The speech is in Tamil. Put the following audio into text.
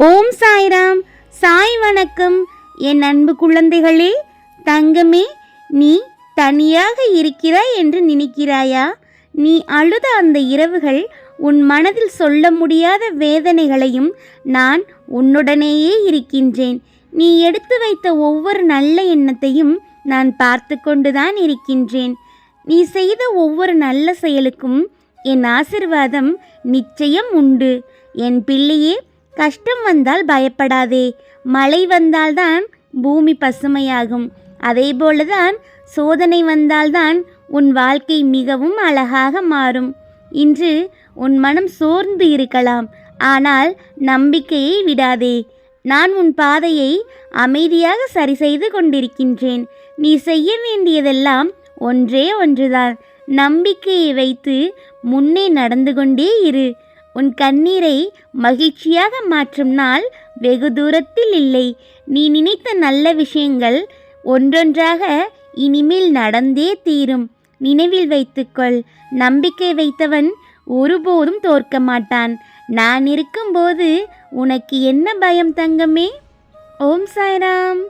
ஓம் சாய்ராம். சாய் வணக்கம். என் அன்பு குழந்தைகளே, தங்கமே, நீ தனியாக இருக்கிறாய் என்று நினைக்கிறாயா? நீ அழுத அந்த இரவுகள், உன் மனதில் சொல்ல முடியாத வேதனைகளையும் நான் உன்னுடனேயே இருக்கின்றேன். நீ எடுத்து வைத்த ஒவ்வொரு நல்ல எண்ணத்தையும் நான் பார்த்து கொண்டுதான் இருக்கின்றேன். நீ செய்த ஒவ்வொரு நல்ல செயலுக்கும் என் ஆசிர்வாதம் நிச்சயம் உண்டு. என் பிள்ளையே, கஷ்டம் வந்தால் பயப்படாதே. மழை வந்தால்தான் பூமி பசுமையாகும். அதேபோலதான் சோதனை வந்தால்தான் உன் வாழ்க்கை மிகவும் அழகாக மாறும். இன்று உன் மனம் சோர்ந்து இருக்கலாம், ஆனால் நம்பிக்கையை விடாதே. நான் உன் பாதையை அமைதியாக சரி செய்து கொண்டிருக்கின்றேன். நீ செய்ய வேண்டியதெல்லாம் ஒன்றே ஒன்றுதான். நம்பிக்கையை வைத்து முன்னே நடந்து கொண்டே இரு. உன் கண்ணீரை மகிழ்ச்சியாக மாற்றும் நாள் வெகு தூரத்தில் இல்லை. நீ நினைத்த நல்ல விஷயங்கள் ஒன்றொன்றாக இனிமேல் நடந்தே தீரும். நினைவில் வைத்துக்கொள், நம்பிக்கை வைத்தவன் ஒருபோதும் தோற்க மாட்டான். நான் இருக்கும்போது உனக்கு என்ன பயம் தங்கமே? ஓம் சாய்ராம்.